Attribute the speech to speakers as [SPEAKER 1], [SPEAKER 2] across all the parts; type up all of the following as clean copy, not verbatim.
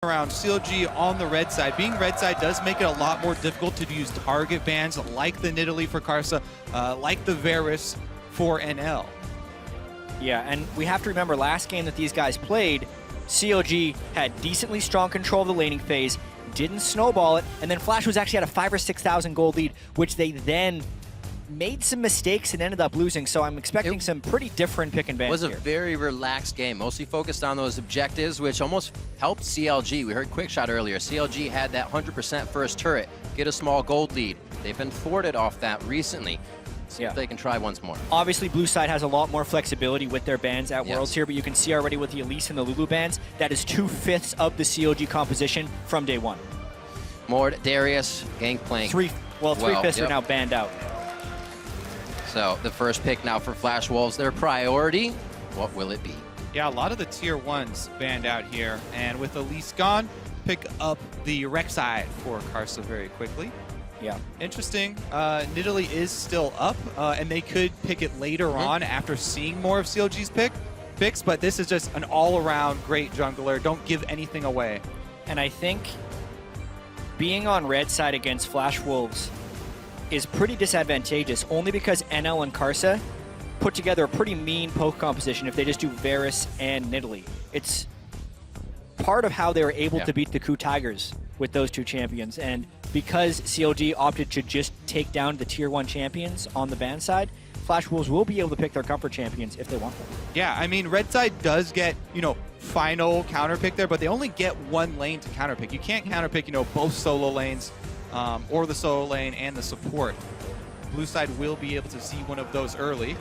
[SPEAKER 1] around CLG on the red side. Being red side does make it a lot more difficult to use target bans like the Nidalee for Karsa, like the Varus for NL.
[SPEAKER 2] Yeah, and we have to remember last game that these guys played, CLG had decently strong control of the laning phase, didn't snowball it, and then Flash was actually at a 5,000 or 6,000 gold lead, which they then made some mistakes and ended up losing, so I'm expecting some pretty different pick and bans.
[SPEAKER 3] It was a
[SPEAKER 2] here.
[SPEAKER 3] very relaxed game, mostly focused on those objectives, which almost helped CLG. We heard Quick Shot earlier. CLG had that 100% first turret, get a small gold lead. They've been thwarted off that recently. See if they can try once more.
[SPEAKER 2] Obviously, Blue Side has a lot more flexibility with their bans at Worlds here, but you can see already with the Elise and the Lulu bans, that is 2/5 of the CLG composition from day one.
[SPEAKER 3] Mord, Darius, Gangplank.
[SPEAKER 2] 3/5 are now banned out.
[SPEAKER 3] So the first pick now for Flash Wolves, their priority, what will it be?
[SPEAKER 1] Yeah, a lot of the tier 1s banned out here, and with Elise gone, pick up the Rek'Sai for Karsa very quickly.
[SPEAKER 2] Yeah.
[SPEAKER 1] Interesting. Nidalee is still up, and they could pick it later on after seeing more of CLG's picks, but this is just an all-around great jungler. Don't give anything away.
[SPEAKER 2] And I think being on red side against Flash Wolves is pretty disadvantageous, only because NL and Karsa put together a pretty mean poke composition if they just do Varus and Nidalee. It's part of how they were able to beat the Ku Tigers with those two champions, and because CLG opted to just take down the tier 1 champions on the ban side, Flash Wolves will be able to pick their comfort champions if they want them.
[SPEAKER 1] Yeah, I mean, red side does get, final counter pick there, but they only get one lane to counter pick. You can't counter pick, both solo lanes or the solo lane and the support. Blue side will be able to see one of those early.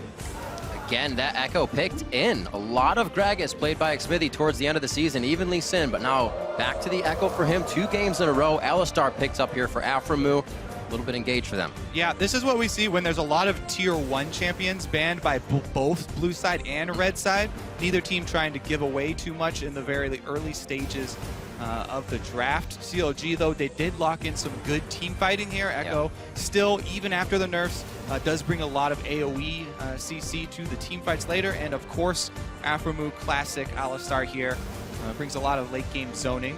[SPEAKER 3] Again, that Echo picked in. A lot of Gragas played by Xmithy towards the end of the season, even Lee Sin, but now back to the Echo for him. 2 games in a row. Alistar picked up here for Aframu. A little bit engaged for them.
[SPEAKER 1] Yeah, this is what we see when there's a lot of tier 1 champions banned by both blue side and red side. Neither team trying to give away too much in the very early stages of the draft. CLG, though, they did lock in some good team fighting here. Echo, still, even after the nerfs, does bring a lot of AoE CC to the team fights later. And, of course, Aframu classic Alistar here brings a lot of late game zoning.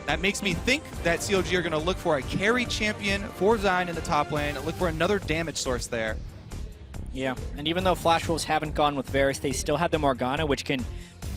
[SPEAKER 1] That makes me think that CLG are going to look for a carry champion for Zion in the top lane, look for another damage source there.
[SPEAKER 2] Yeah, and even though Flash Wolves haven't gone with Varus, they still have the Morgana, which can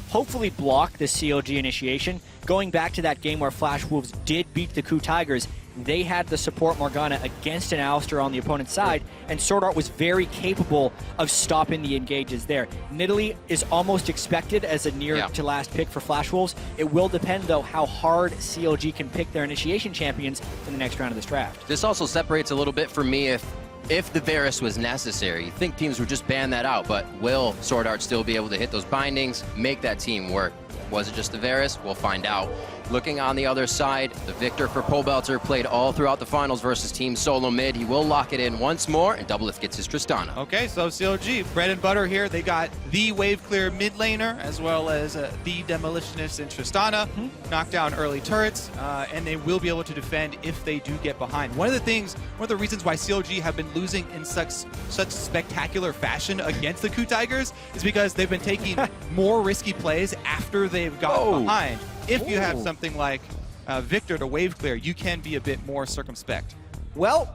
[SPEAKER 2] hopefully block the CLG initiation. Going back to that game where Flash Wolves did beat the Ku Tigers, they had the support Morgana against an Alistar on the opponent's side, and Sword Art was very capable of stopping the engages there. Nidalee is almost expected as a near to last pick for Flash Wolves. It will depend, though, how hard CLG can pick their initiation champions in the next round of this draft.
[SPEAKER 3] This also separates a little bit for me if the Varus was necessary. You think teams would just ban that out, but will Sword Art still be able to hit those bindings, make that team work? Was it just the Varus? We'll find out. Looking on the other side, the victor for Pobelter played all throughout the finals versus Team Solo Mid. He will lock it in once more, and Doublelift gets his Tristana.
[SPEAKER 1] Okay, so CLG, bread and butter here. They got the wave clear mid laner, as well as the Demolitionist in Tristana, knock down early turrets, and they will be able to defend if they do get behind. One of the reasons why CLG have been losing in such spectacular fashion against the Ku Tigers is because they've been taking more risky plays after they've gotten behind. If you have something like Victor to wave clear, you can be a bit more circumspect.
[SPEAKER 2] Well,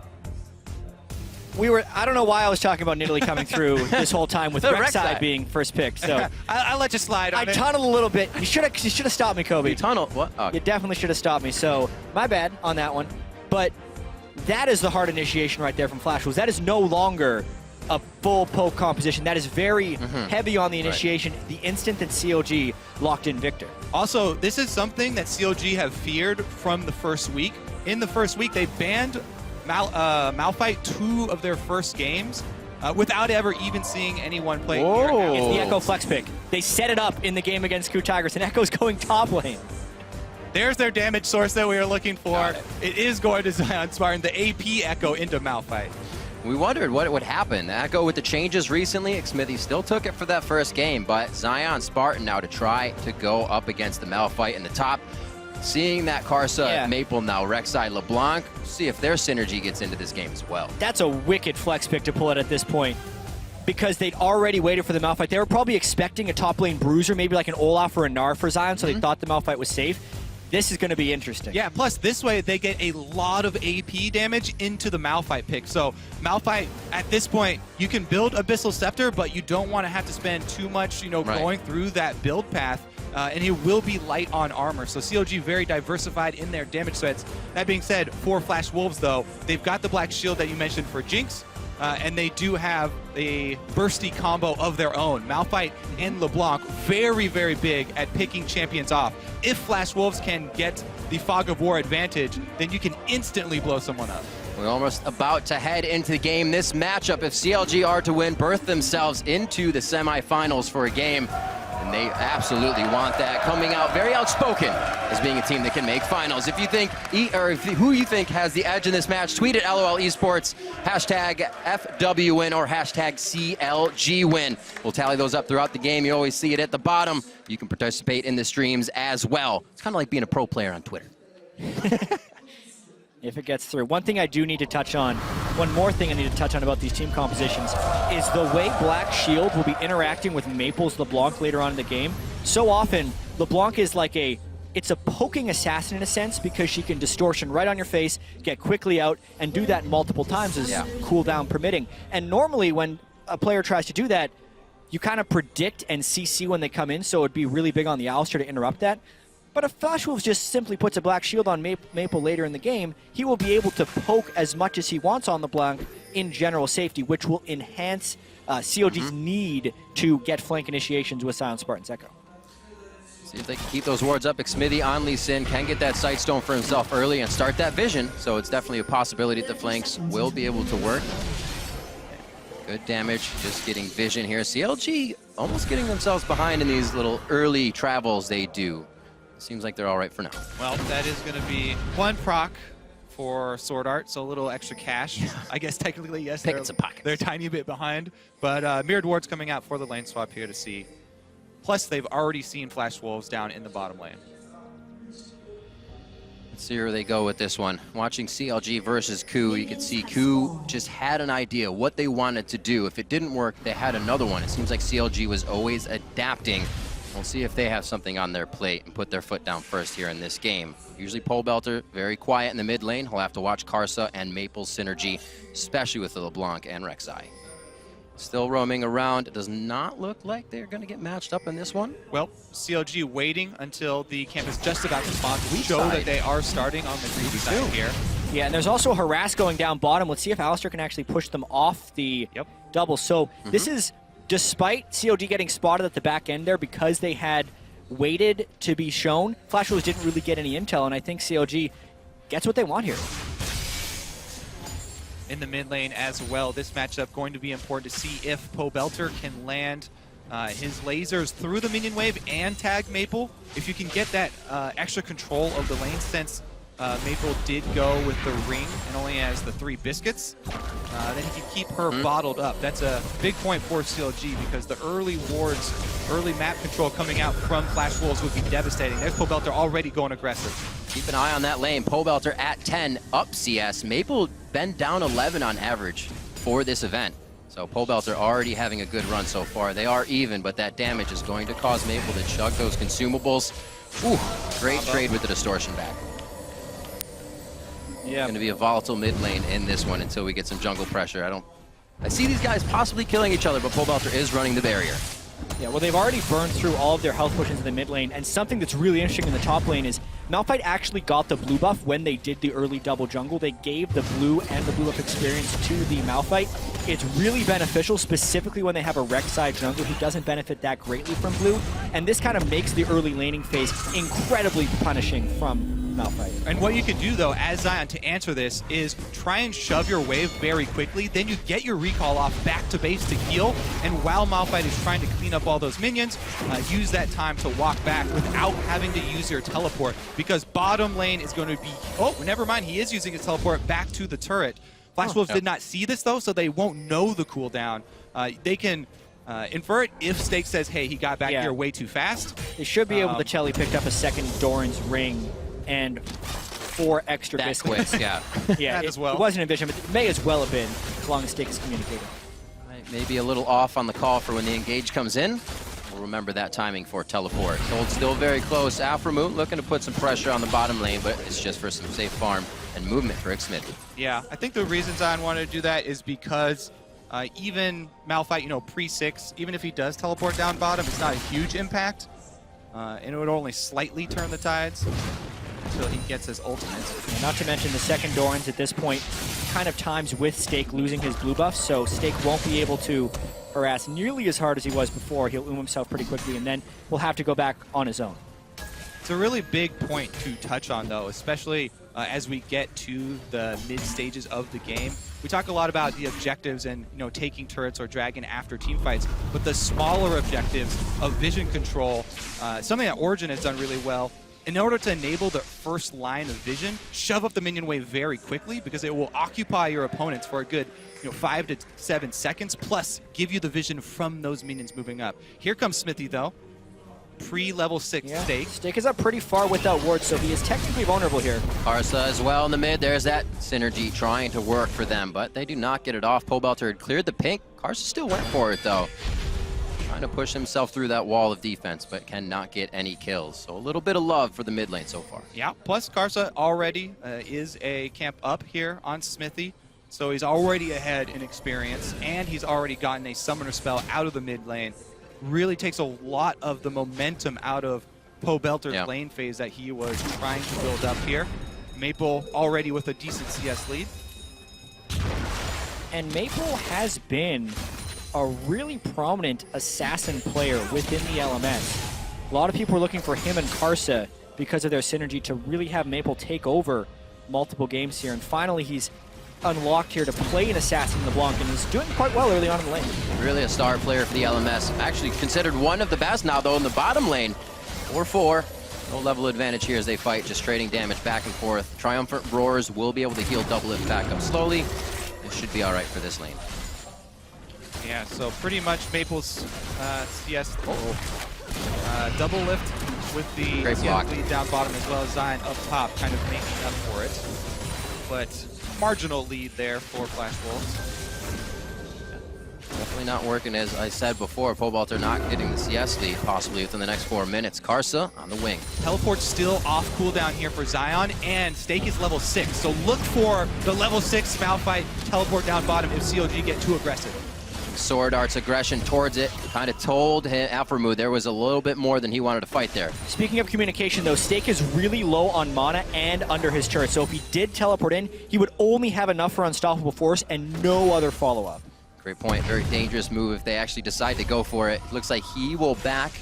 [SPEAKER 2] I don't know why I was talking about Nidalee coming through this whole time with Rek'Sai being first picked. So
[SPEAKER 1] I'll let you slide on it.
[SPEAKER 2] I tunneled a little bit. You should have stopped me, Kobe.
[SPEAKER 3] You tunneled? What? Oh.
[SPEAKER 2] You definitely should have stopped me. So my bad on that one. But that is the hard initiation right there from Flash Wolves. That is no longer a full poke composition. That is very heavy on the initiation the instant that CLG locked in Victor.
[SPEAKER 1] Also, this is something that CLG have feared from the first week. In the first week, they banned Malphite 2 of their first games without ever even seeing anyone play here.
[SPEAKER 2] It's the Echo flex pick. They set it up in the game against Ku Tigers, and Echo's going top lane.
[SPEAKER 1] There's their damage source that we were looking for. It is going to Zion Spartan, the AP Echo into Malphite.
[SPEAKER 3] We wondered what would happen. Echo with the changes recently, Xmithy still took it for that first game, but Zion Spartan now to try to go up against the Malphite in the top. Seeing that Karsa, Maple now, Rek'Sai, LeBlanc, see if their synergy gets into this game as well.
[SPEAKER 2] That's a wicked flex pick to pull it at this point, because they'd already waited for the Malphite. They were probably expecting a top lane bruiser, maybe like an Olaf or a Gnar for Zion, so they thought the Malphite was safe. This is going to be interesting.
[SPEAKER 1] Yeah, plus this way they get a lot of AP damage into the Malphite pick. So Malphite, at this point, you can build Abyssal Scepter, but you don't want to have to spend too much, going through that build path. And he will be light on armor. So CLG very diversified in their damage threats. That being said, for Flash Wolves, though, they've got the Black Shield that you mentioned for Jinx. And they do have a bursty combo of their own. Malphite and LeBlanc, very, very big at picking champions off. If Flash Wolves can get the Fog of War advantage, then you can instantly blow someone up.
[SPEAKER 3] We're almost about to head into the game. This matchup, if CLG are to win, birth themselves into the semifinals for a game. And they absolutely want that. Coming out very outspoken as being a team that can make finals. If you think, who you think has the edge in this match, tweet at LOL Esports, hashtag FWWin or hashtag CLGWin. We'll tally those up throughout the game. You always see it at the bottom. You can participate in the streams as well. It's kind of like being a pro player on Twitter.
[SPEAKER 2] If it gets through. One thing I do need to touch on, one more thing I need to touch on about these team compositions is the way Black Shield will be interacting with Maple's LeBlanc later on in the game. So often, LeBlanc is like it's a poking assassin in a sense because she can distortion right on your face, get quickly out, and do that multiple times as cooldown permitting. And normally when a player tries to do that, you kind of predict and CC when they come in, so it'd be really big on the Alistar to interrupt that. But if Flash Wolves just simply puts a Black Shield on Maple later in the game, he will be able to poke as much as he wants on LeBlanc in general safety, which will enhance CLG's need to get flank initiations with Silent Spartan's Echo.
[SPEAKER 3] See if they can keep those wards up. Xmithie on Lee Sin can get that Sight Stone for himself early and start that vision, so it's definitely a possibility that the flanks will be able to work. Good damage, just getting vision here. CLG almost getting themselves behind in these little early travels they do. Seems like they're all right for now.
[SPEAKER 1] Well, that is going to be one proc for Sword Art, so a little extra cash. I guess technically, yes,
[SPEAKER 3] Picking some pockets.
[SPEAKER 1] They're a tiny bit behind. But Mirrored Ward's coming out for the lane swap here to see. Plus, they've already seen Flash Wolves down in the bottom lane.
[SPEAKER 3] Let's see where they go with this one. Watching CLG versus Ku, you can see Ku just had an idea what they wanted to do. If it didn't work, they had another one. It seems like CLG was always adapting. We'll see if they have something on their plate and put their foot down first here in this game. Usually Pole Belter, very quiet in the mid lane. He'll have to watch Karsa and Maple's synergy, especially with the LeBlanc and Rek'Sai. Still roaming around. It does not look like they're going to get matched up in this one.
[SPEAKER 1] Well, CLG waiting until the camp is just about to spawn to show that they are starting on the greedy side here.
[SPEAKER 2] Yeah, and there's also Harass going down bottom. Let's see if Alistar can actually push them off the double. So this is... Despite CLG getting spotted at the back end there because they had waited to be shown, Flash Wolves didn't really get any intel, and I think CLG gets what they want here.
[SPEAKER 1] In the mid lane as well, this matchup going to be important to see if Poe Belter can land his lasers through the minion wave and tag Maple. If you can get that extra control of the lane, since Maple did go with the ring and only has the 3 biscuits, then he can keep her bottled up. That's a big point for CLG because the early wards, early map control coming out from Flash Wolves would be devastating. There's Poe Belter already going aggressive.
[SPEAKER 3] Keep an eye on that lane. Poe Belter at 10, up CS. Maple been down 11 on average for this event. So Poe Belter already having a good run so far. They are even, but that damage is going to cause Maple to chug those consumables. Ooh, great trade with the distortion back.
[SPEAKER 2] Yeah.
[SPEAKER 3] Going to be a volatile mid lane in this one until we get some jungle pressure. I see these guys possibly killing each other, but Poe Belter is running the barrier.
[SPEAKER 2] Yeah, well, they've already burned through all of their health potions in the mid lane, and something that's really interesting in the top lane is Malphite actually got the blue buff when they did the early double jungle. They gave the blue and the blue buff experience to the Malphite. It's really beneficial, specifically when they have a Rek'Sai jungler who doesn't benefit that greatly from blue, and this kind of makes the early laning phase incredibly punishing from Malphite.
[SPEAKER 1] And what you can do, though, as Zion, to answer this, is try and shove your wave very quickly. Then you get your recall off back to base to heal. And while Malphite is trying to clean up all those minions, use that time to walk back without having to use your teleport. Because bottom lane is going to be... Oh, never mind. He is using his teleport back to the turret. Flash Wolves did not see this, though, so they won't know the cooldown. They can... infer it if Stake says, hey, he got back here way too fast.
[SPEAKER 2] They should be able to tell he picked up a second Doran's ring and 4 extra biscuits.
[SPEAKER 3] Quick, yeah.
[SPEAKER 2] Yeah,
[SPEAKER 1] as well.
[SPEAKER 2] It wasn't a vision, but it may as well have been, as long as Stake is communicating.
[SPEAKER 3] Maybe a little off on the call for when the engage comes in. We'll remember that timing for teleport. Sold still very close. Aframoot looking to put some pressure on the bottom lane, but it's just for some safe farm and movement for Xmithy.
[SPEAKER 1] Yeah, I think the reason Zion wanted to do that is because even Malphite, you know, pre-6, even if he does teleport down bottom, it's not a huge impact. And it would only slightly turn the tides until he gets his ultimate.
[SPEAKER 2] And not to mention the second Doran's at this point kind of times with Stake losing his blue buff, so Stake won't be able to harass nearly as hard as he was before. He'll himself pretty quickly, and then will have to go back on his own.
[SPEAKER 1] It's a really big point to touch on, though, especially as we get to the mid stages of the game. We talk a lot about the objectives and, you know, taking turrets or dragon after team fights, but the smaller objectives of vision control, something that Origin has done really well. In order to enable the first line of vision, shove up the minion wave very quickly because it will occupy your opponents for a good 5 to 7 seconds, plus give you the vision from those minions moving up. Here comes Smithy, though. Pre-level 6 Stake.
[SPEAKER 2] Stake is up pretty far without wards, so he is technically vulnerable here.
[SPEAKER 3] Karsa as well in the mid. There's that synergy trying to work for them, but they do not get it off. Pobelter had cleared the pink. Karsa still went for it, though. Trying to push himself through that wall of defense, but cannot get any kills. So a little bit of love for the mid lane so far.
[SPEAKER 1] Yeah, plus Karsa already is a camp up here on Smithy. So he's already ahead in experience, and he's already gotten a summoner spell out of the mid lane. Really takes a lot of the momentum out of Pobelter's lane phase that he was trying to build up here. Maple already with a decent CS lead.
[SPEAKER 2] And Maple has been a really prominent assassin player within the LMS. A lot of people are looking for him and Karsa because of their synergy to really have Maple take over multiple games here. And finally, he's unlocked here to play an assassin in the Blanc, and he's doing quite well early on in the lane.
[SPEAKER 3] Really a star player for the LMS. Actually considered one of the best now, though, in the bottom lane. 4-4. No level advantage here as they fight, just trading damage back and forth. Triumphant Roars will be able to heal double it back up slowly. It should be all right for this lane.
[SPEAKER 1] Yeah, so pretty much Maple's CS double lift with the CS lead down bottom, as well as Zion up top, kind of making up for it. But marginal lead there for Flash Wolves.
[SPEAKER 3] Definitely not working, as I said before. Pobelter not getting the CS lead, possibly within the next 4 minutes. Karsa on the wing.
[SPEAKER 1] Teleport's still off cooldown here for Zion, and Stake is level 6. So look for the level 6 Malphite teleport down bottom if CLG get too aggressive.
[SPEAKER 3] Sword Art's aggression towards it kind of told Aframoot there was a little bit more than he wanted to fight there.
[SPEAKER 2] Speaking of communication, though, Stake is really low on mana and under his turret, so if he did teleport in, he would only have enough for Unstoppable Force and no other follow-up.
[SPEAKER 3] Great point. Very dangerous move if they actually decide to go for it. Looks like he will back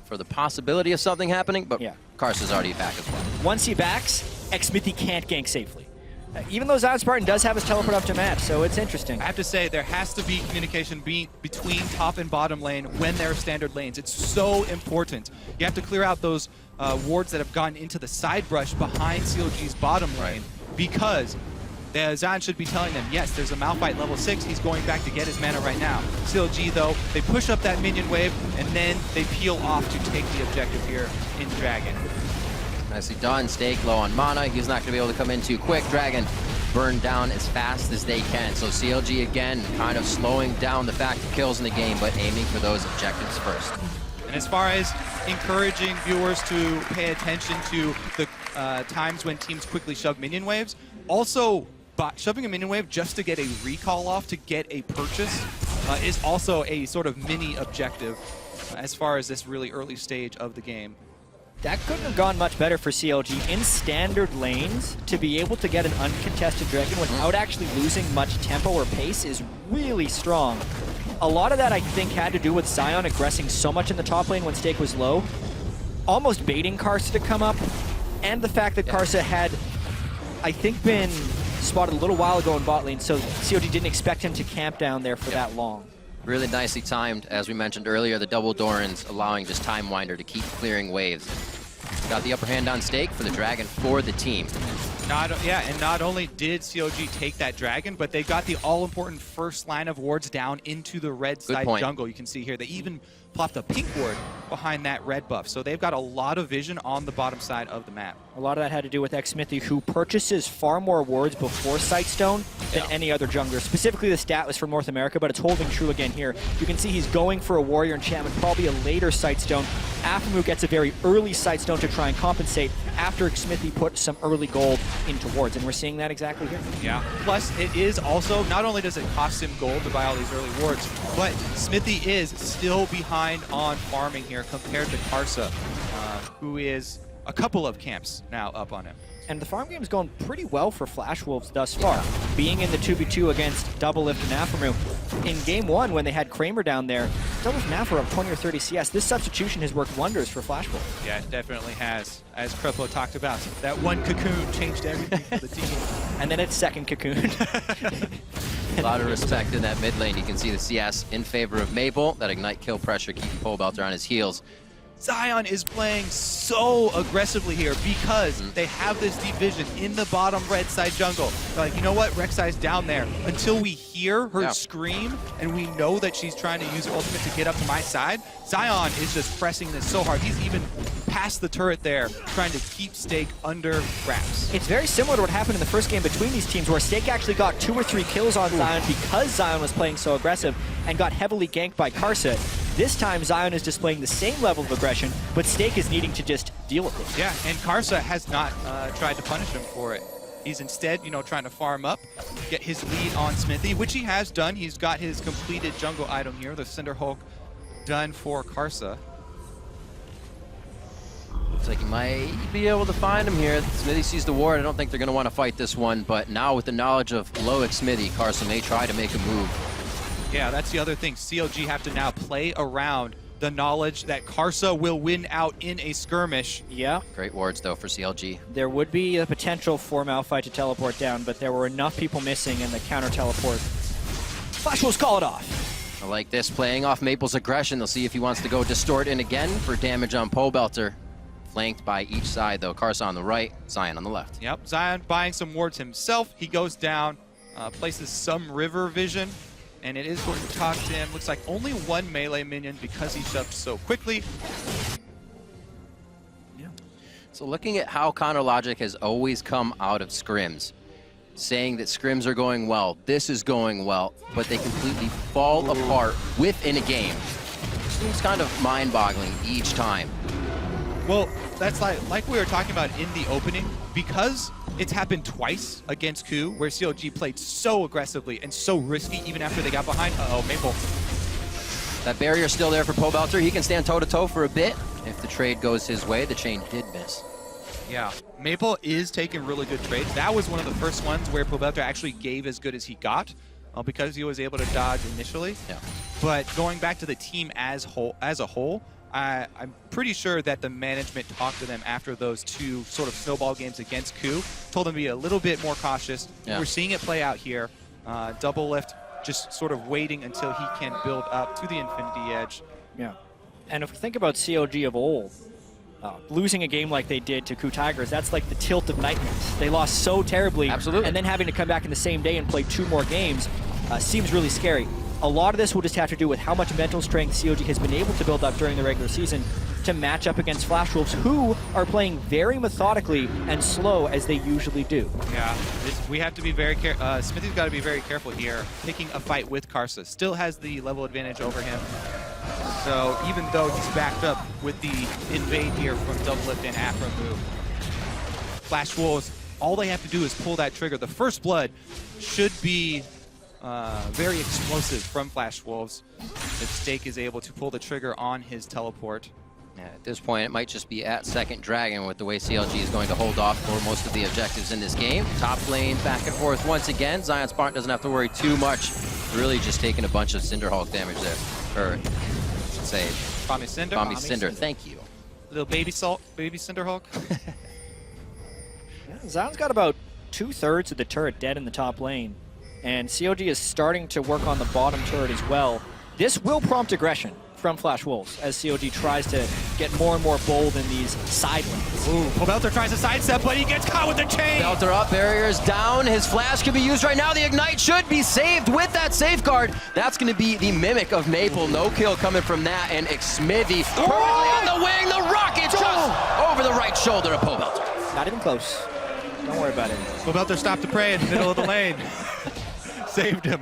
[SPEAKER 3] for the possibility of something happening, but Karsa's already back as well.
[SPEAKER 2] Once he backs, Xmithy can't gank safely. Even though Zion Spartan does have his teleport up to match, so it's interesting.
[SPEAKER 1] I have to say, there has to be communication between top and bottom lane when there are standard lanes. It's so important. You have to clear out those wards that have gone into the side brush behind CLG's bottom lane, because Zion should be telling them, yes, there's a Malphite level 6, he's going back to get his mana right now. CLG, though, they push up that minion wave, and then they peel off to take the objective here in Dragon.
[SPEAKER 3] Nicely done. Stake low on mana. He's not going to be able to come in too quick. Dragon burned down as fast as they can. So CLG again kind of slowing down the fact of kills in the game, but aiming for those objectives first.
[SPEAKER 1] And as far as encouraging viewers to pay attention to the times when teams quickly shove minion waves, also shoving a minion wave just to get a recall off, to get a purchase, is also a sort of mini objective as far as this really early stage of the game.
[SPEAKER 2] That couldn't have gone much better for CLG in standard lanes. To be able to get an uncontested Dragon without actually losing much tempo or pace is really strong. A lot of that, I think, had to do with Zion aggressing so much in the top lane when Stake was low, almost baiting Karsa to come up, and the fact that Karsa had, I think, been spotted a little while ago in bot lane, so CLG didn't expect him to camp down there for that long.
[SPEAKER 3] Really nicely timed, as we mentioned earlier, the double Dorans allowing just Time Winder to keep clearing waves. Got the upper hand on Stake for the Dragon for the team.
[SPEAKER 1] And not only did CLG take that Dragon, but they got the all-important first line of wards down into the red side jungle. You can see here, they even plopped a pink ward behind that red buff. So they've got a lot of vision on the bottom side of the map.
[SPEAKER 2] A lot of that had to do with Xmithy, who purchases far more wards before Sightstone than any other jungler. Specifically, the stat was from North America, but it's holding true again here. You can see he's going for a warrior enchantment, probably a later Sightstone. Aphromoo gets a very early Sightstone to try and compensate after Smithy put some early gold into wards, and we're seeing that exactly here.
[SPEAKER 1] Yeah. Plus, it is also, not only does it cost him gold to buy all these early wards, but Smithy is still behind on farming here compared to Karsa, who is a couple of camps now up on him.
[SPEAKER 2] And the farm game's going pretty well for Flash Wolves thus far. Being in the 2v2 against Doublelift and Aphromoo. In game 1, when they had Kramer down there, Doublelift and Aphromoo up 20 or 30 CS. This substitution has worked wonders for Flash Wolves.
[SPEAKER 1] Yeah, it definitely has. As Krepo talked about, that one cocoon changed everything for the team.
[SPEAKER 2] And then it's second cocoon.
[SPEAKER 3] A lot of respect in that mid lane. You can see the CS in favor of Maple. That ignite kill pressure keeps Pobelter on his heels.
[SPEAKER 1] Zion is playing so aggressively here because they have this deep vision in the bottom red side jungle. They're like, you know what, Rek'Sai's down there. Until we hear her scream and we know that she's trying to use her ultimate to get up to my side, Zion is just pressing this so hard. He's even past the turret there, trying to keep Stake under wraps.
[SPEAKER 2] It's very similar to what happened in the first game between these teams, where Stake actually got 2 or 3 kills on Zion because Zion was playing so aggressive and got heavily ganked by Karsa. This time, Zion is displaying the same level of aggression, but Stake is needing to just deal with it.
[SPEAKER 1] Yeah, and Karsa has not tried to punish him for it. He's instead, trying to farm up, get his lead on Smithy, which he has done. He's got his completed jungle item here, the Cinder Hulk, done for Karsa.
[SPEAKER 3] Looks like he might be able to find him here. Smithy sees the ward. I don't think they're going to want to fight this one, but now with the knowledge of Loic Smithy, Karsa may try to make a move.
[SPEAKER 1] Yeah, that's the other thing. CLG have to now play around the knowledge that Karsa will win out in a skirmish.
[SPEAKER 2] Yeah.
[SPEAKER 3] Great wards, though, for CLG.
[SPEAKER 2] There would be a potential for Malphite to teleport down, but there were enough people missing in the counter teleport. Flash Wolves call it off.
[SPEAKER 3] I like this, playing off Maple's aggression. They'll see if he wants to go distort in again for damage on Pobelter. Flanked by each side, though. Karsa on the right, Zion on the left.
[SPEAKER 1] Yep, Zion buying some wards himself. He goes down, places some river vision, and it is going to talk to him. Looks like only one melee minion because he shoved so quickly.
[SPEAKER 3] Yeah. So looking at how Counter Logic has always come out of scrims, saying that scrims are going well, this is going well, but they completely fall apart within a game. Seems kind of mind-boggling each time.
[SPEAKER 1] Well, that's like we were talking about in the opening, because it's happened twice against Ku, where CLG played so aggressively and so risky even after they got behind. Uh-oh, Maple.
[SPEAKER 3] That barrier's still there for Pobelter. He can stand toe-to-toe for a bit. If the trade goes his way, the chain did miss.
[SPEAKER 1] Yeah, Maple is taking really good trades. That was one of the first ones where Pobelter actually gave as good as he got, because he was able to dodge initially.
[SPEAKER 3] Yeah.
[SPEAKER 1] But going back to the team as a whole, I'm pretty sure that the management talked to them after those 2 sort of snowball games against Ku, told them to be a little bit more cautious. Yeah. We're seeing it play out here. Doublelift just sort of waiting until he can build up to the Infinity Edge.
[SPEAKER 2] Yeah. And if we think about CLG of old, losing a game like they did to Ku Tigers, that's like the tilt of nightmares. They lost so terribly.
[SPEAKER 3] Absolutely.
[SPEAKER 2] And then having to come back in the same day and play 2 more games seems really scary. A lot of this will just have to do with how much mental strength CLG has been able to build up during the regular season to match up against Flash Wolves, who are playing very methodically and slow as they usually do.
[SPEAKER 1] Yeah, we have to be very careful. Smithy's got to be very careful here, picking a fight with Karsa. Still has the level advantage over him. So even though he's backed up with the invade here from Doublelift and Aphromoo, Flash Wolves, all they have to do is pull that trigger. The first blood should be very explosive from Flash Wolves if Stake is able to pull the trigger on his teleport.
[SPEAKER 3] Yeah, at this point, it might just be at second dragon with the way CLG is going to hold off for most of the objectives in this game. Top lane back and forth once again. Zion Spartan doesn't have to worry too much. Really just taking a bunch of Cinder Hulk damage there. Or, I should say,
[SPEAKER 1] Bomby Cinder?
[SPEAKER 3] Bomby Cinder, thank you.
[SPEAKER 1] Little baby Cinder Hulk.
[SPEAKER 2] Yeah, Zion's got about 2/3 of the turret dead in the top lane. And CLG is starting to work on the bottom turret as well. This will prompt aggression from Flash Wolves as CLG tries to get more and more bold in these side lanes.
[SPEAKER 1] Ooh, Pobelter tries to sidestep, but he gets caught with the chain!
[SPEAKER 3] Belter up, barriers down. His flash can be used right now. The Ignite should be saved with that safeguard. That's going to be the Mimic of Maple. No kill coming from that, and Xmithy perfectly on the wing. The rocket just over the right shoulder of Pobelter.
[SPEAKER 2] Not even close. Don't worry about it.
[SPEAKER 1] Pobelter stopped to pray in the middle of the lane. saved him.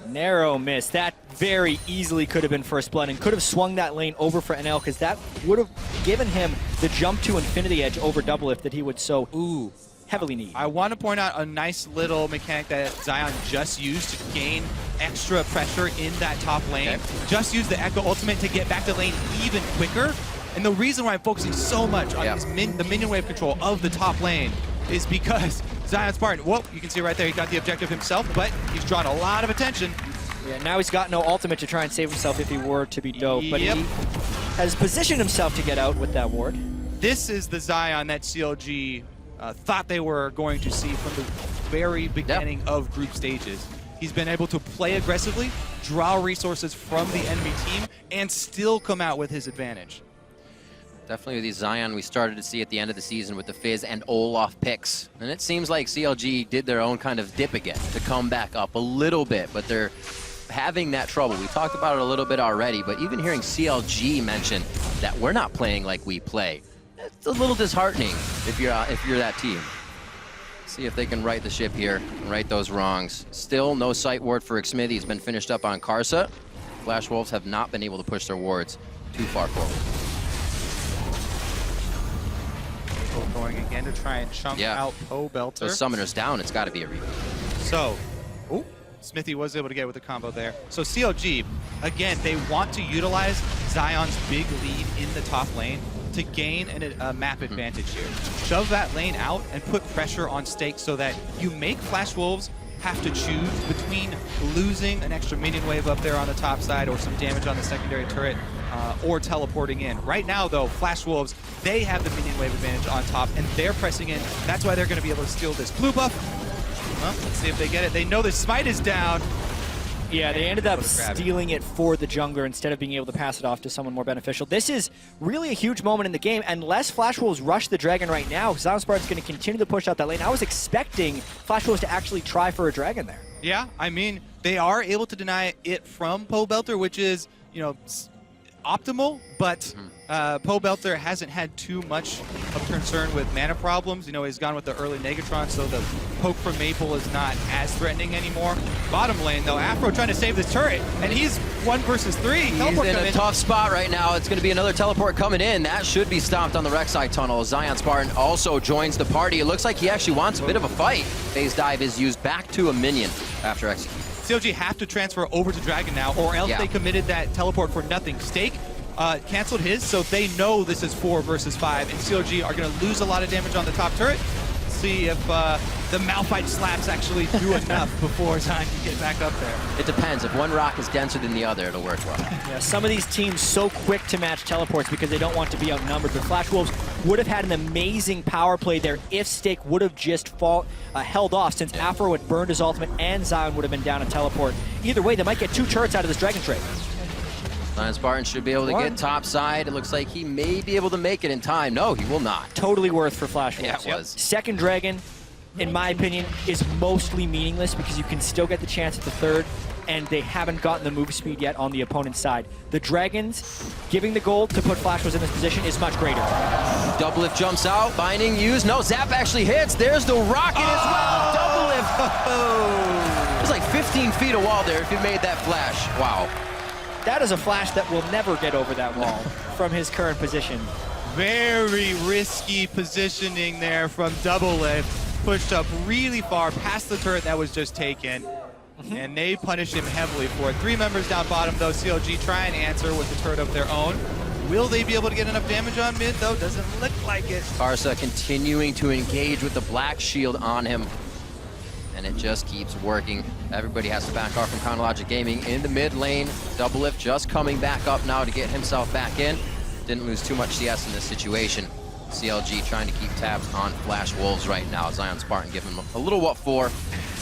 [SPEAKER 2] Narrow miss. That very easily could have been first blood and could have swung that lane over for NL, because that would have given him the jump to Infinity Edge over Doublelift that he would so heavily need.
[SPEAKER 1] I want to point out a nice little mechanic that Zion just used to gain extra pressure in that top lane.
[SPEAKER 3] Okay.
[SPEAKER 1] Just use the Echo Ultimate to get back to lane even quicker. And the reason why I'm focusing so much on the minion wave control of the top lane is because Zion Spartan, whoa, you can see right there, he got the objective himself, but he's drawn a lot of attention.
[SPEAKER 2] Yeah, now he's got no ultimate to try and save himself if he were to be dope, but he has positioned himself to get out with that ward.
[SPEAKER 1] This is the Zion that CLG thought they were going to see from the very beginning of group stages. He's been able to play aggressively, draw resources from the enemy team, and still come out with his advantage.
[SPEAKER 3] Definitely the Zion we started to see at the end of the season with the Fizz and Olaf picks. And it seems like CLG did their own kind of dip again to come back up a little bit, but they're having that trouble. We talked about it a little bit already, but even hearing CLG mention that we're not playing like we play, it's a little disheartening if you're that team. See if they can right the ship here and right those wrongs. Still no sight ward for Xmithy. He's been finished up on Karsa. Flash Wolves have not been able to push their wards too far forward.
[SPEAKER 1] Going again to try and chunk out Pobelter.
[SPEAKER 3] So Summoner's down, it's got to be a replay.
[SPEAKER 1] So, Smithy was able to get with the combo there. So CLG, again, they want to utilize Zion's big lead in the top lane to gain a map advantage here. Shove that lane out and put pressure on stakes so that you make Flash Wolves have to choose between losing an extra minion wave up there on the top side or some damage on the secondary turret or teleporting in. Right now, though, Flash Wolves, they have the minion wave advantage on top, and they're pressing in. That's why they're going to be able to steal this blue buff. Well, let's see if they get it. They know the smite is down.
[SPEAKER 2] Yeah, they ended up stealing it for the jungler instead of being able to pass it off to someone more beneficial. This is really a huge moment in the game. Unless Flash Wolves rush the dragon right now, Zion Spartan's going to continue to push out that lane. I was expecting Flash Wolves to actually try for a dragon there.
[SPEAKER 1] Yeah, I mean, they are able to deny it from Pobelter, which is, optimal, but Pobelter hasn't had too much of concern with mana problems. He's gone with the early Negatron, so the poke from Maple is not as threatening anymore. Bottom lane, though, Afro trying to save this turret, and he's 1 versus 3.
[SPEAKER 3] He's in a tough spot right now. It's going to be another teleport coming in. That should be stopped on the Rek'Sai tunnel. Zion Spartan also joins the party. It looks like he actually wants a bit of a fight. Phase dive is used back to a minion after execution.
[SPEAKER 1] CLG have to transfer over to Dragon now, or else they committed that teleport for nothing. Stake canceled his, so they know this is 4 versus 5, and CLG are going to lose a lot of damage on the top turret. See if the Malphite slaps actually do enough before Zion can get back up there.
[SPEAKER 3] It depends. If one rock is denser than the other, it'll work well.
[SPEAKER 2] Yeah, some of these teams so quick to match teleports because they don't want to be outnumbered. But Flash Wolves would have had an amazing power play there if Stake would have just held off, since Afro had burned his ultimate and Zion would have been down a teleport. Either way, they might get 2 turrets out of this Dragon trade.
[SPEAKER 3] Zion Spartan should be able to get top side. It looks like he may be able to make it in time. No, he will not.
[SPEAKER 2] Totally worth for Flash Wolves.
[SPEAKER 3] Yeah, it was.
[SPEAKER 2] Second Dragon, in my opinion, is mostly meaningless because you can still get the chance at the third, and they haven't gotten the move speed yet on the opponent's side. The Dragons, giving the gold to put Flash Wolves in this position is much greater.
[SPEAKER 3] Doublelift jumps out, binding used. No, Zap actually hits. There's the rocket as well. Doublelift. There's like 15 feet of wall there if you made that flash. Wow.
[SPEAKER 2] That is a flash that will never get over that wall from his current position.
[SPEAKER 1] Very risky positioning there from Doublelift. Pushed up really far past the turret that was just taken. And they punish him heavily for it. 3 members down bottom, though. CLG try and answer with the turret of their own. Will they be able to get enough damage on mid, though? Doesn't look like it.
[SPEAKER 3] Karsa continuing to engage with the black shield on him. And it just keeps working. Everybody has to back off from Chronologic Gaming in the mid lane. Doublelift just coming back up now to get himself back in. Didn't lose too much CS in this situation. CLG trying to keep tabs on Flash Wolves right now. Zion Spartan giving them a little what for.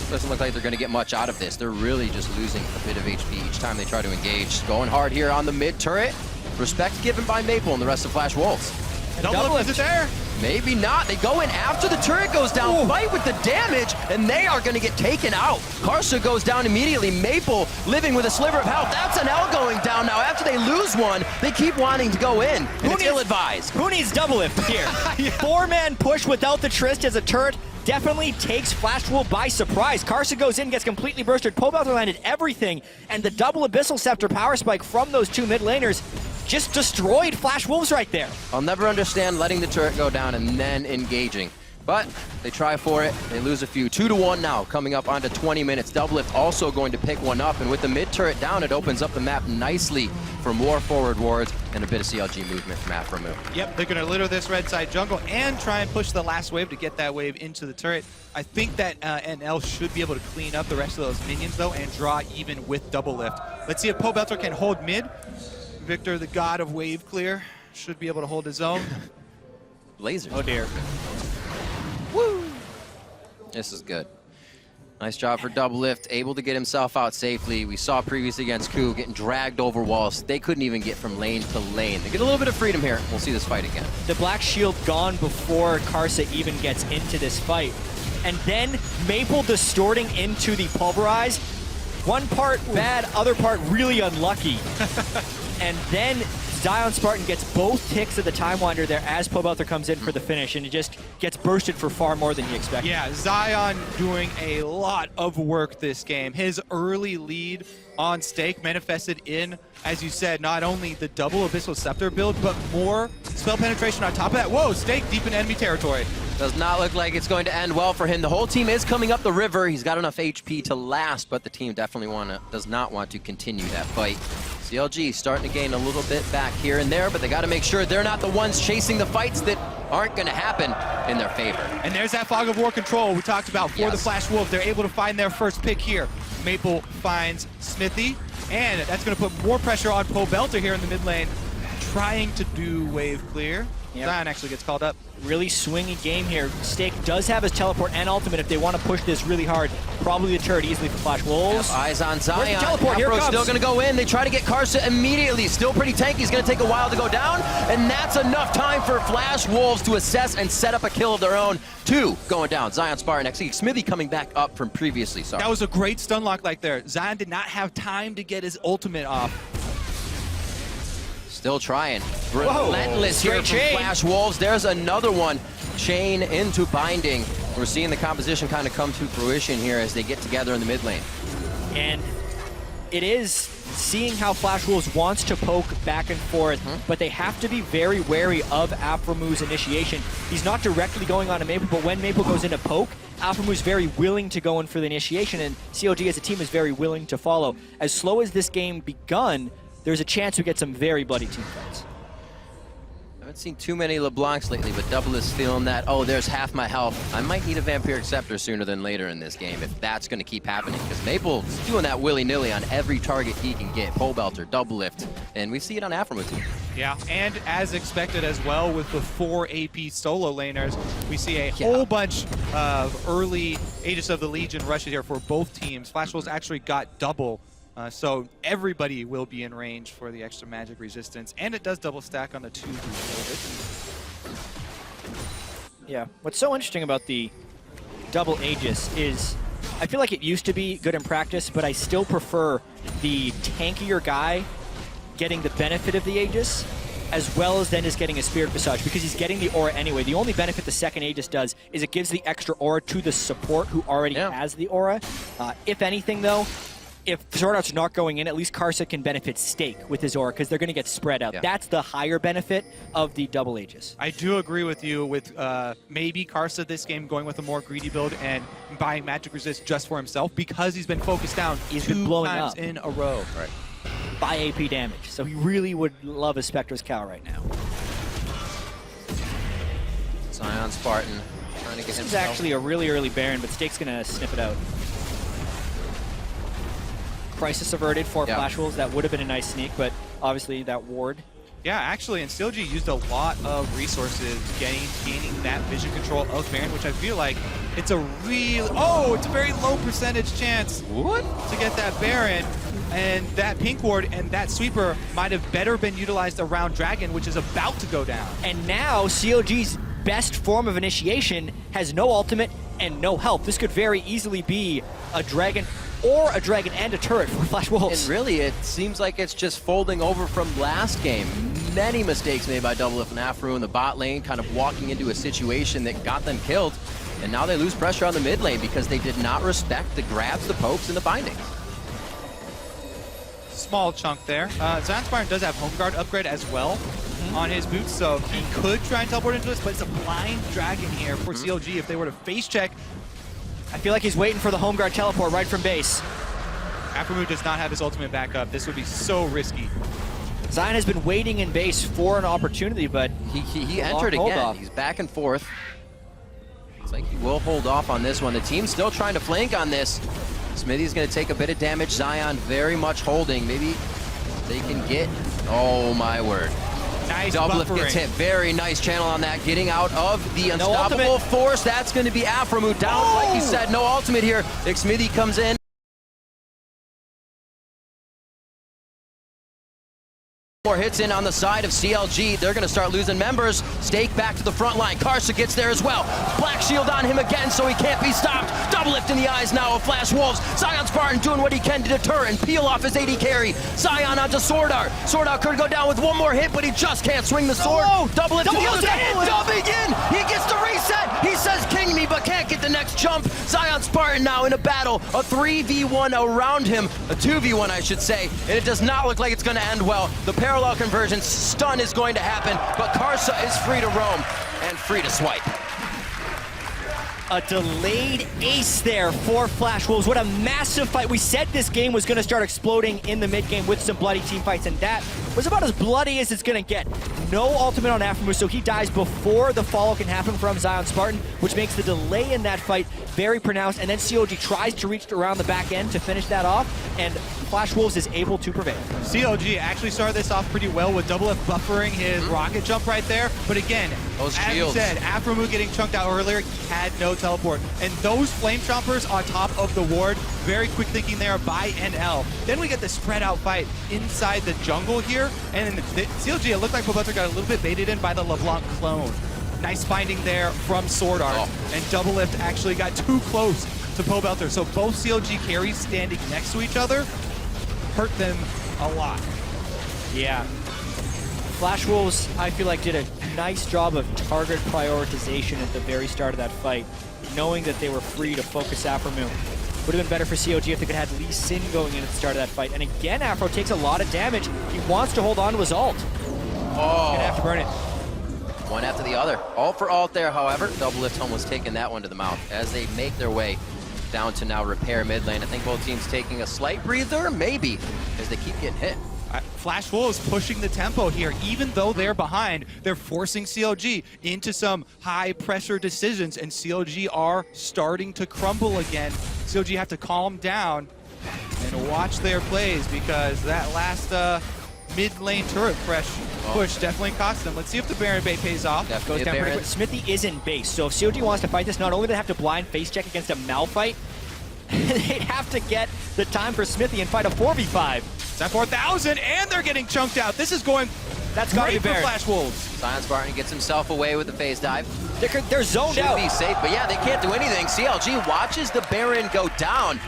[SPEAKER 3] Doesn't look like they're going to get much out of this. They're really just losing a bit of HP each time they try to engage. Going hard here on the mid turret. Respect given by Maple and the rest of Flash Wolves.
[SPEAKER 1] Doublelift, is it there?
[SPEAKER 3] Maybe not. They go in after the turret goes down, fight with the damage, and they are going to get taken out. Karsa goes down immediately. Maple living with a sliver of health. That's an L going down now. After they lose one, they keep wanting to go in. And it's ill-advised.
[SPEAKER 2] Who needs Doublelift here? 4-man push without the Trist as a turret definitely takes Flash Wolf by surprise. Karsa goes in, gets completely bursted. Pobelter landed everything, and the double Abyssal Scepter power spike from those two mid laners just destroyed Flash Wolves right there.
[SPEAKER 3] I'll never understand letting the turret go down and then engaging. But they try for it, they lose a few. 2-1 now, coming up onto 20 minutes. Doublelift also going to pick one up, and with the mid turret down, it opens up the map nicely for more forward wards and a bit of CLG movement from Aframu.
[SPEAKER 1] Yep, they're gonna litter this red side jungle and try and push the last wave to get that wave into the turret. I think that NL should be able to clean up the rest of those minions though and draw even with Doublelift. Let's see if Pobelter can hold mid. Victor, the god of wave clear, should be able to hold his own.
[SPEAKER 3] Lasers.
[SPEAKER 2] Oh dear.
[SPEAKER 3] Woo! This is good. Nice job for Doublelift, able to get himself out safely. We saw previously against Ku getting dragged over walls. They couldn't even get from lane to lane. They get a little bit of freedom here. We'll see this fight again.
[SPEAKER 2] The Black Shield gone before Karsa even gets into this fight. And then Maple distorting into the Pulverize. One part bad, other part really unlucky. And then Zion Spartan gets both ticks of the Time Wander there as Pobelter comes in for the finish, and it just gets bursted for far more than he expected.
[SPEAKER 1] Yeah, Zion doing a lot of work this game. His early lead on stake manifested in, as you said, not only the double Abyssal Scepter build, but more spell penetration on top of that. Whoa, stake deep in enemy territory.
[SPEAKER 3] Does not look like it's going to end well for him. The whole team is coming up the river. He's got enough HP to last, but the team definitely does not want to continue that fight. CLG starting to gain a little bit back here and there, but they got to make sure they're not the ones chasing the fights that aren't going to happen in their favor.
[SPEAKER 1] And there's that Fog of War control we talked about for the Flash Wolves. They're able to find their first pick here. Maple finds Smithy, and that's going to put more pressure on Pobelter here in the mid lane, trying to do wave clear.
[SPEAKER 2] Yep.
[SPEAKER 1] Zion actually gets called up.
[SPEAKER 2] Really swingy game here. Stake does have his teleport and ultimate if they want to push this really hard. Probably the turret easily for Flash Wolves.
[SPEAKER 3] Yep, eyes on Zion.
[SPEAKER 2] Where's the teleport? Here it comes.
[SPEAKER 3] Still going to go in. They try to get Karsa immediately. Still pretty tanky. He's going to take a while to go down. And that's enough time for Flash Wolves to assess and set up a kill of their own. 2 going down. Zion Spartan next. Smithy coming back up from previously. Sorry.
[SPEAKER 1] That was a great stun lock like there. Zion did not have time to get his ultimate off.
[SPEAKER 3] Still trying. Relentless here from Flash Wolves. There's another one. Chain into binding. We're seeing the composition kind of come to fruition here as they get together in the mid lane.
[SPEAKER 2] And it is seeing how Flash Wolves wants to poke back and forth, but they have to be very wary of Aframu's initiation. He's not directly going on to Maple, but when Maple goes into poke, Aframu's very willing to go in for the initiation, and CLG as a team is very willing to follow. As slow as this game begun, there's a chance we get some very bloody team fights.
[SPEAKER 3] I haven't seen too many LeBlancs lately, but Double is feeling that, oh, there's half my health. I might need a Vampiric Scepter sooner than later in this game if that's going to keep happening, because Maple's doing that willy-nilly on every target he can get. Pobelter, Doublelift, and we see it on Aframu too.
[SPEAKER 1] Yeah, and as expected as well with the 4 AP solo laners, we see a whole bunch of early Aegis of the Legion rushes here for both teams. Flash Wolves actually got double. So everybody will be in range for the extra magic resistance, and it does double stack on the 2 who hold it.
[SPEAKER 2] Yeah, what's so interesting about the double Aegis is I feel like it used to be good in practice, but I still prefer the tankier guy getting the benefit of the Aegis as well as then is getting a Spirit Visage, because he's getting the aura anyway. The only benefit the second Aegis does is it gives the extra aura to the support who already has the aura. If anything, though, if Sword Art's not going in, at least Karsa can benefit Stake with his aura because they're going to get spread out. That's the higher benefit of the double Aegis.
[SPEAKER 1] I do agree with you with maybe Karsa this game going with a more greedy build and buying magic resist just for himself because he's been focused down
[SPEAKER 2] He's
[SPEAKER 1] 2
[SPEAKER 2] been blowing
[SPEAKER 1] times
[SPEAKER 2] up
[SPEAKER 1] in a row.
[SPEAKER 3] Right.
[SPEAKER 2] By AP damage. So he really would love a Spectre's Cow right now.
[SPEAKER 3] Zion Spartan trying to get
[SPEAKER 2] This is
[SPEAKER 3] himself.
[SPEAKER 2] actually a really early Baron, but Stake's going to sniff it out. Crisis averted for Flash Wolves. That would have been a nice sneak, but obviously that ward.
[SPEAKER 1] Yeah, actually, and CLG used a lot of resources gaining that vision control of Baron, which I feel like it's a it's a very low percentage chance to get that Baron. And that pink ward and that sweeper might have better been utilized around Dragon, which is about to go down.
[SPEAKER 2] And now CLG's best form of initiation has no ultimate and no health. This could very easily be a Dragon or a Dragon and a turret for Flash Wolves.
[SPEAKER 3] And really, it seems like it's just folding over from last game. Many mistakes made by Doublelift and Afro in the bot lane, kind of walking into a situation that got them killed. And now they lose pressure on the mid lane because they did not respect the grabs, the pokes, and the bindings.
[SPEAKER 1] Small chunk there. Zion Spartan does have home guard upgrade as well on his boots, so he could try and teleport into this, but it's a blind dragon here for CLG if they were to face check.
[SPEAKER 2] I feel like he's waiting for the home guard teleport right from base.
[SPEAKER 1] Aphromoo does not have his ultimate backup. This would be so risky.
[SPEAKER 2] Zion has been waiting in base for an opportunity, but
[SPEAKER 3] he entered again. He's back and forth. Looks like he will hold off on this one. The team's still trying to flank on this. Smithy's going to take a bit of damage. Zion very much holding. Maybe they can get... Oh, my word.
[SPEAKER 1] Nice
[SPEAKER 3] Doublelift
[SPEAKER 1] buffering.
[SPEAKER 3] gets hit. Very nice channel on that. Getting out of the unstoppable force. That's going to be Aphromoo down, like he said. No ultimate here. Smithy comes in. More hits in on the side of CLG. They're going to start losing members. Stake back to the front line. Karsa gets there as well. Black shield on him again, so he can't be stopped. Doublelift in the eyes now of Flash Wolves. Zion Spartan doing what he can to deter and peel off his AD carry. Zion onto Sword Art. Sword Art could go down with one more hit, but he just can't swing the sword. Doublelift to the other side. Dubbing in. He gets the reset. He says king me, but can't get the next jump. Zion Spartan now in a battle. A 3v1 around him. A 2v1, I should say. And it does not look like it's going to end well. The parallel conversion stun is going to happen, but Karsa is free to roam and free to swipe.
[SPEAKER 2] A delayed ace there for Flash Wolves. What a massive fight. We said this game was going to start exploding in the mid game with some bloody team fights, and that was about as bloody as it's going to get. No ultimate on Aphromoo, so he dies before the follow can happen from Zion Spartan, which makes the delay in that fight very pronounced. And then CLG tries to reach around the back end to finish that off, and Flash Wolves is able to prevail.
[SPEAKER 1] CLG actually started this off pretty well with Doublelift buffering his rocket jump right there. But again,
[SPEAKER 3] those
[SPEAKER 1] as
[SPEAKER 3] shields.
[SPEAKER 1] you said, Aphromoo getting chunked out earlier, he had no teleport. And those flame chompers on top of the ward, very quick thinking there by NL. Then we get the spread out fight inside the jungle here. And the CLG, it looked like Pobelter got a little bit baited in by the LeBlanc clone. Nice finding there from Sword Art. And Doublelift actually got too close to Pobelter. So both CLG carries standing next to each other hurt them a lot.
[SPEAKER 2] Yeah. Flash Wolves, I feel like, did a nice job of target prioritization at the very start of that fight, knowing that they were free to focus Aphromoo. Would have been better for CLG if they could have had Lee Sin going in at the start of that fight. And again, Aphro takes a lot of damage. He wants to hold on to his ult.
[SPEAKER 3] Oh.
[SPEAKER 2] Gonna have to burn it.
[SPEAKER 3] One after the other. All for alt there, however. Doublelift almost taking that one to the mouth as they make their way down to now repair mid lane. I think both teams taking a slight breather, maybe, as they keep getting hit.
[SPEAKER 1] Flash Wolves pushing the tempo here. Even though they're behind, they're forcing CLG into some high pressure decisions, and CLG are starting to crumble again. CLG have to calm down and watch their plays, because that last mid lane turret push definitely cost them. Let's see if the Baron bait pays off.
[SPEAKER 2] Goes down pretty quick. Smithy is in base, so if CLG wants to fight this, not only do they have to blind face check against a Malphite, they'd have to get the time for Smithy and fight a 4v5.
[SPEAKER 1] It's at 4,000, and they're getting chunked out. This is going
[SPEAKER 2] That's got to be
[SPEAKER 1] great for
[SPEAKER 2] Baron.
[SPEAKER 1] Flash Wolves.
[SPEAKER 3] Zion Spartan gets himself away with the phase dive.
[SPEAKER 2] They're zoned
[SPEAKER 3] Should
[SPEAKER 2] out.
[SPEAKER 3] be safe, but yeah, they can't do anything. CLG watches the Baron go down,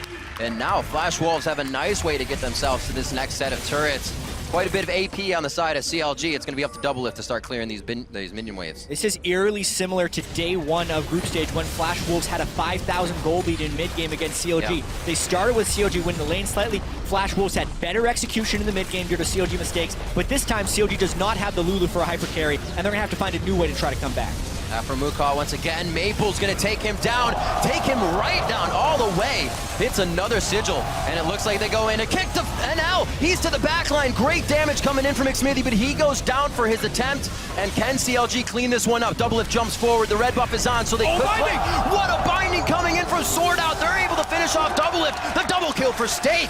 [SPEAKER 3] and now Flash Wolves have a nice way to get themselves to this next set of turrets. Quite a bit of AP on the side of CLG. It's going to be up to Doublelift to start clearing these minion waves.
[SPEAKER 2] This is eerily similar to day one of group stage when Flash Wolves had a 5,000 gold lead in mid game against CLG.
[SPEAKER 3] Yeah.
[SPEAKER 2] They started with CLG winning the lane slightly. Flash Wolves had better execution in the mid game due to CLG mistakes, but this time CLG does not have the Lulu for a hyper carry, and they're going to have to find a new way to try to come back.
[SPEAKER 3] After Mukau once again, Maple's going to take him down, take him right down all the way. Hits another sigil, and it looks like they go in and kick to NL. He's to the back line. Great damage coming in from McSmithy, but he goes down for his attempt. And can CLG clean this one up? Doublelift jumps forward. The red buff is on, so they could play. What a binding coming in from Sword Out. They're able to finish off Doublelift. The double kill for Stake.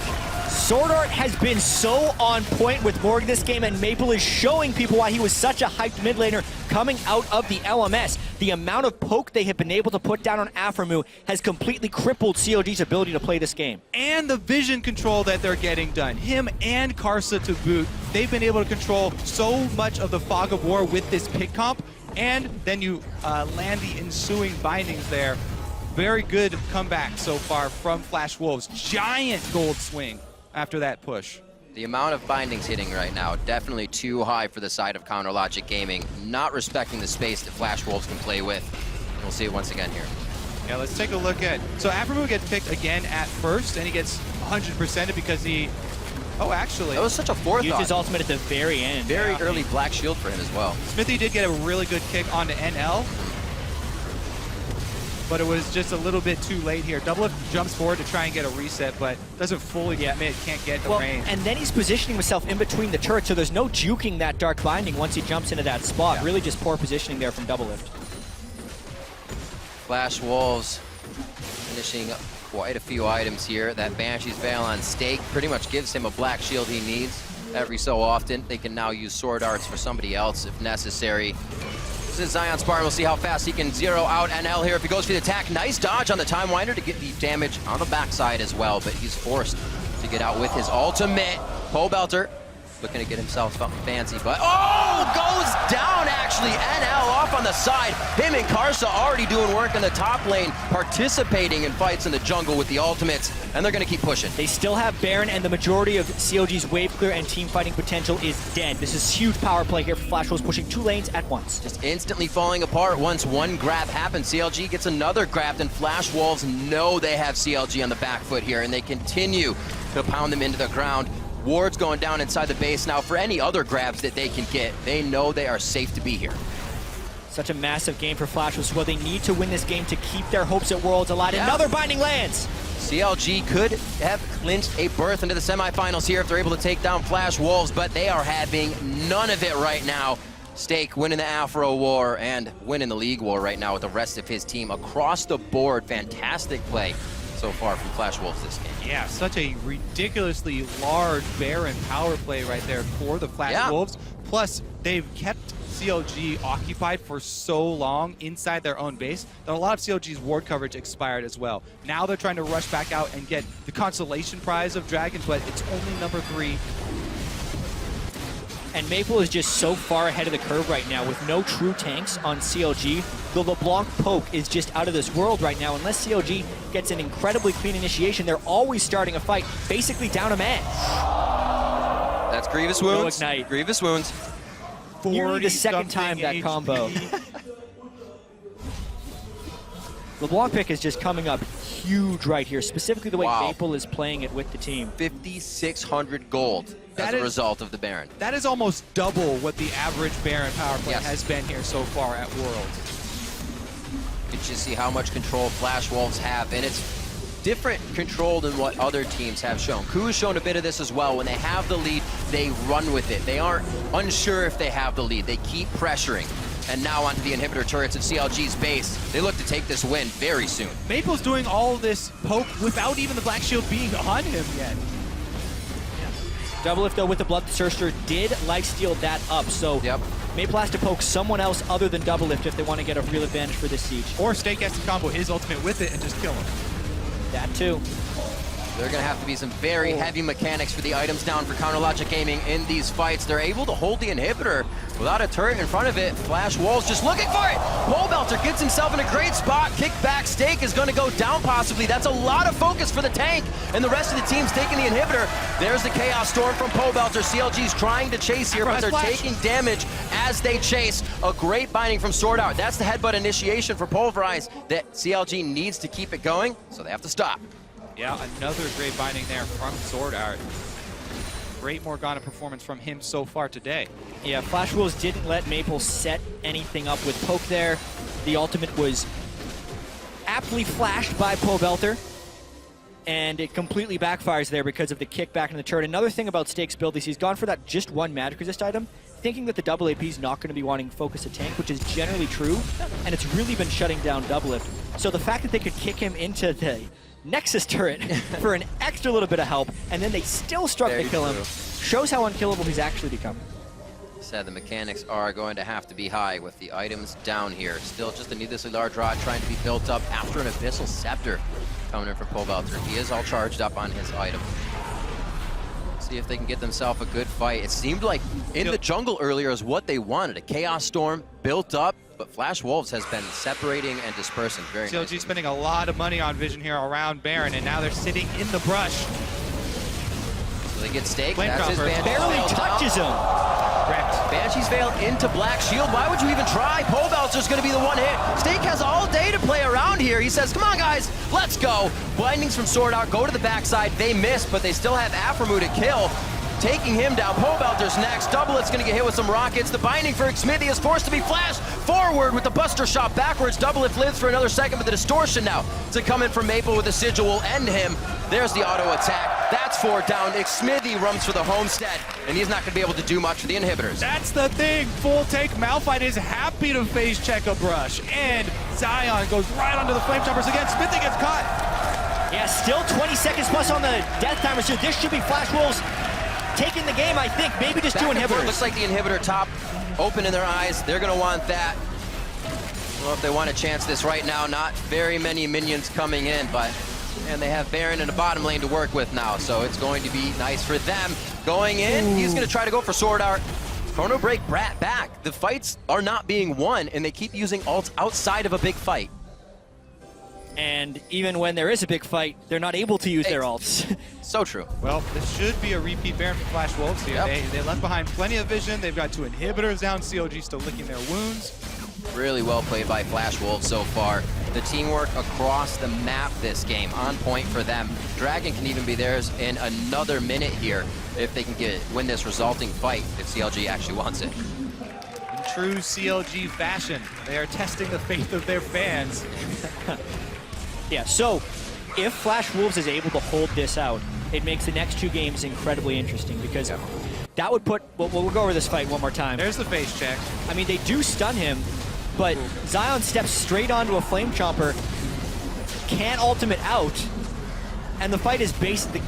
[SPEAKER 2] Sword Art has been so on point with Morgan this game, and Maple is showing people why he was such a hyped mid laner coming out of the LMS. The amount of poke they have been able to put down on Aphromoo has completely crippled CLG's ability to play this game.
[SPEAKER 1] And the vision control that they're getting done. Him and Karsa to boot. They've been able to control so much of the fog of war with this pick comp, and then you land the ensuing bindings there. Very good comeback so far from Flash Wolves. Giant gold swing after that push.
[SPEAKER 3] The amount of bindings hitting right now, definitely too high for the side of Counter Logic Gaming, not respecting the space that Flash Wolves can play with. We'll see it once again here.
[SPEAKER 1] Yeah, let's take a look at... So Aframu gets picked again at first, and he gets 100%ed because he... Oh, actually...
[SPEAKER 3] That was such a forethought.
[SPEAKER 2] Used his ultimate at the very end.
[SPEAKER 3] Very early Black Shield for him as well.
[SPEAKER 1] Smithy did get a really good kick onto NL, but it was just a little bit too late here. Doublelift jumps forward to try and get a reset, but doesn't fully commit, can't get the range.
[SPEAKER 2] And then he's positioning himself in between the turrets, so there's no juking that Dark Binding once he jumps into that spot.
[SPEAKER 1] Yeah.
[SPEAKER 2] Really just poor positioning there from Doublelift.
[SPEAKER 3] Flash Wolves finishing quite a few items here. That Banshee's Veil on Stake pretty much gives him a Black Shield he needs every so often. They can now use Sword Arts for somebody else if necessary. This is Zion Spartan. We'll see how fast he can zero out NL here if he goes for the attack. Nice dodge on the Time Winder to get the damage on the backside as well, but he's forced to get out with his ultimate. Pole Belter looking to get himself something fancy, but goes down actually. NL off on the side. Him and Karsa already doing work in the top lane, participating in fights in the jungle with the ultimates, and they're going to keep pushing.
[SPEAKER 2] They still have Baron, and the majority of CLG's wave clear and team fighting potential is dead. This is huge power play here for Flash Wolves, pushing 2 lanes at once.
[SPEAKER 3] Just instantly falling apart once one grab happens. CLG gets another grab, and Flash Wolves know they have CLG on the back foot here, and they continue to pound them into the ground. Ward's going down inside the base now. For any other grabs that they can get, they know they are safe to be here.
[SPEAKER 2] Such a massive game for Flash Wolves. Well, they need to win this game to keep their hopes at Worlds alive.
[SPEAKER 3] Yeah.
[SPEAKER 2] Another binding lands.
[SPEAKER 3] CLG could have clinched a berth into the semifinals here if they're able to take down Flash Wolves, but they are having none of it right now. Stake winning the Afro War and winning the League War right now with the rest of his team across the board. Fantastic play so far from Flash Wolves this game.
[SPEAKER 1] Yeah, such a ridiculously large Baron power play right there for the Flash Wolves. Plus, they've kept CLG occupied for so long inside their own base that a lot of CLG's ward coverage expired as well. Now they're trying to rush back out and get the consolation prize of Dragons, but it's only number 3.
[SPEAKER 2] And Maple is just so far ahead of the curve right now with no true tanks on CLG. The LeBlanc poke is just out of this world right now. Unless CLG gets an incredibly clean initiation, they're always starting a fight, basically down a man.
[SPEAKER 3] That's Grievous Wounds.
[SPEAKER 2] No ignite.
[SPEAKER 3] Grievous Wounds.
[SPEAKER 2] Nearly the second time that combo. LeBlanc pick is just coming up huge right here, specifically the way Maple is playing it with the team.
[SPEAKER 3] 5,600 gold as a result of the Baron.
[SPEAKER 1] That is almost double what the average Baron power play has been here so far at Worlds.
[SPEAKER 3] You can just see how much control Flash Wolves have, and it's different control than what other teams have shown. Ku has shown a bit of this as well. When they have the lead, they run with it. They aren't unsure if they have the lead. They keep pressuring. And now onto the inhibitor turrets of CLG's base. They look to take this win very soon.
[SPEAKER 1] Maple's doing all this poke without even the Black Shield being on him yet.
[SPEAKER 2] Doublelift, though, with the Bloodthirster did lifesteal that up, so Maple has to poke someone else other than Doublelift if they want to get a real advantage for this siege.
[SPEAKER 1] Or Stake has to combo his ultimate with it and just kill him.
[SPEAKER 2] That too.
[SPEAKER 3] There are going to have to be some very heavy mechanics for the items down for Counter Logic Gaming in these fights. They're able to hold the inhibitor without a turret in front of it. Flash Wolves just looking for it. Pole Belter gets himself in a great spot. Kickback Stake is going to go down possibly. That's a lot of focus for the tank. And the rest of the team's taking the inhibitor. There's the Chaos Storm from Pole Belter. CLG's trying to chase here, but they're taking damage as they chase. A great binding from Sword Art. That's the headbutt initiation for Pulverize that CLG needs to keep it going, so they have to stop.
[SPEAKER 1] Yeah, another great binding there from Sword Art. Great Morgana performance from him so far today.
[SPEAKER 2] Yeah, Flash Wolves didn't let Maple set anything up with poke there. The ultimate was aptly flashed by Pole Belter, and it completely backfires there because of the kickback in the turret. Another thing about Stake's build is he's gone for that just one magic resist item, thinking that the double AP is not going to be wanting focus a tank, which is generally true, and it's really been shutting down Doublelift. So the fact that they could kick him into the Nexus turret for an extra little bit of help, and then they still struck to kill him, shows how unkillable he's actually become.
[SPEAKER 3] Said the mechanics are going to have to be high with the items down here. Still just a needlessly large rod trying to be built up after an Abyssal Scepter coming in from Pole Belter. He is all charged up on his item. See if they can get themselves a good fight. It seemed like in the jungle earlier is what they wanted. A Chaos Storm built up, but Flash Wolves has been separating and dispersing very nicely.
[SPEAKER 1] CLG spending a lot of money on Vision here around Baron, and now they're sitting in the brush.
[SPEAKER 3] So they get Stake.
[SPEAKER 1] Flame
[SPEAKER 3] That's his
[SPEAKER 1] Chopper
[SPEAKER 3] bandage.
[SPEAKER 2] Barely touches him.
[SPEAKER 1] Correct.
[SPEAKER 3] Banshees fail into Black Shield. Why would you even try? Pobelter's going to be the one hit. Stake has all day to play around here. He says, come on, guys, let's go. Blindings from Sword Art go to the backside. They miss, but they still have Aphromoo to kill. Taking him down. Pobelter's next. Doublet's going to get hit with some rockets. The binding for Xmithy is forced to be flashed forward with the Buster Shot backwards. Doublet lives for another second, but the distortion now to come in from Maple with a sigil will end him. There's the auto attack. That's 4 down. Xmithy runs for the homestead, and he's not going to be able to do much for the inhibitors.
[SPEAKER 1] That's the thing. Full take. Malphite is happy to face check a brush, and Zion goes right onto the flame choppers again. Xmithy gets caught.
[SPEAKER 2] Yeah, still 20 seconds plus on the death timer, so this should be Flash Wolves taking the game, I think. Maybe just
[SPEAKER 3] Back
[SPEAKER 2] two
[SPEAKER 3] and forth.
[SPEAKER 2] inhibitors.
[SPEAKER 3] Looks like the inhibitor top open in their eyes. They're going to want that. Well, if they want to chance this right now, not very many minions coming in, but and they have Baron in the bottom lane to work with now, so it's going to be nice for them. Going in, he's going to try to go for Sword Art. Chrono Break Brat back. The fights are not being won, and they keep using ults outside of a big fight.
[SPEAKER 2] And even when there is a big fight, they're not able to use their ults.
[SPEAKER 3] So true.
[SPEAKER 1] Well, this should be a repeat Baron for Flash Wolves here.
[SPEAKER 3] Yep.
[SPEAKER 1] They left behind plenty of vision. They've got 2 inhibitors down. CLG still licking their wounds.
[SPEAKER 3] Really well played by Flash Wolves so far. The teamwork across the map this game, on point for them. Dragon can even be theirs in another minute here if they can win this resulting fight, if CLG actually wants it.
[SPEAKER 1] In true CLG fashion, they are testing the faith of their fans.
[SPEAKER 2] Yeah, so if Flash Wolves is able to hold this out, it makes the next 2 games incredibly interesting because that would put, we'll go over this fight one more time.
[SPEAKER 1] There's the face check.
[SPEAKER 2] I mean, they do stun him, but Zion steps straight onto a Flame Chomper, can't ultimate out, and the fight is based, the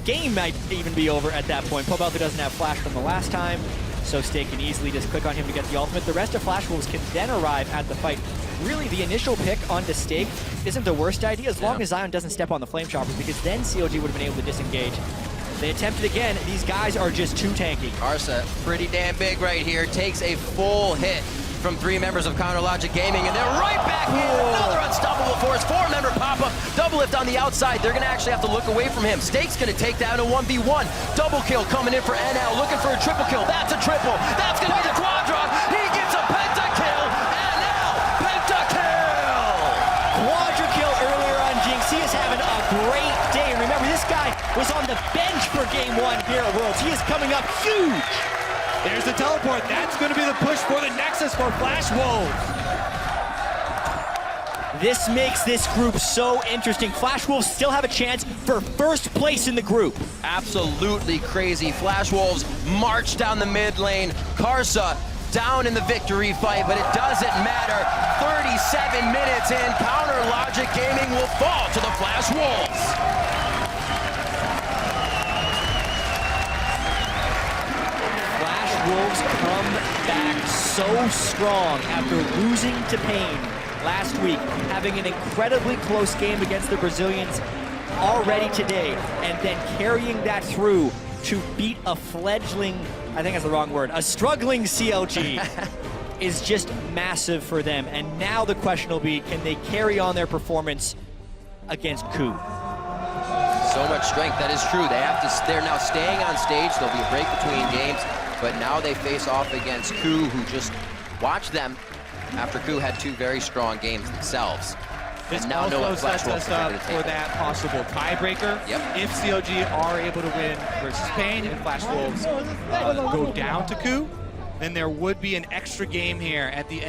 [SPEAKER 2] game might even be over at that point. Pobelter doesn't have flash from the last time, so Stake can easily just click on him to get the ultimate. The rest of Flash Wolves can then arrive at the fight. Really, the initial pick onto Stake isn't the worst idea as long as Zion doesn't step on the Flame Chopper, because then CLG would have been able to disengage. They attempted again. These guys are just too tanky.
[SPEAKER 3] Arsa, pretty damn big right here, takes a full hit from 3 members of Counter Logic Gaming, and they're right back in. Another unstoppable force, 4-member pop-up, double lift on the outside. They're gonna actually have to look away from him. Stake's gonna take down a 1v1. Double kill coming in for NL, looking for a triple kill. That's a triple. That's gonna be the quadron. He gets a pentakill. NL, pentakill.
[SPEAKER 2] Quadra kill earlier on Jinx. He is having a great day. And remember, this guy was on the bench for game 1 here at Worlds. He is coming up huge.
[SPEAKER 1] There's the teleport. That's going to be the push for the Nexus for Flash Wolves.
[SPEAKER 2] This makes this group so interesting. Flash Wolves still have a chance for first place in the group.
[SPEAKER 3] Absolutely crazy. Flash Wolves march down the mid lane. Karsa down in the victory fight, but it doesn't matter. 37 minutes in, Counter Logic Gaming will fall to the Flash Wolves.
[SPEAKER 2] Wolves come back so strong after losing to Pain last week, having an incredibly close game against the Brazilians already today, and then carrying that through to beat a fledgling, I think that's the wrong word, a struggling CLG is just massive for them. And now the question will be, can they carry on their performance against Coup?
[SPEAKER 3] So much strength, that is true. They're now staying on stage. There'll be a break between games. But now they face off against Coup, who just watched them after Coup had 2 very strong games themselves.
[SPEAKER 1] This
[SPEAKER 3] and now know what
[SPEAKER 1] also
[SPEAKER 3] Flash
[SPEAKER 1] sets
[SPEAKER 3] Wolves
[SPEAKER 1] us
[SPEAKER 3] can
[SPEAKER 1] up
[SPEAKER 3] bring to the
[SPEAKER 1] for
[SPEAKER 3] table.
[SPEAKER 1] that possible tiebreaker.
[SPEAKER 3] Yep.
[SPEAKER 1] If CLG are able to win versus Pain and Flash Wolves go down to Coup, then there would be an extra game here at the end.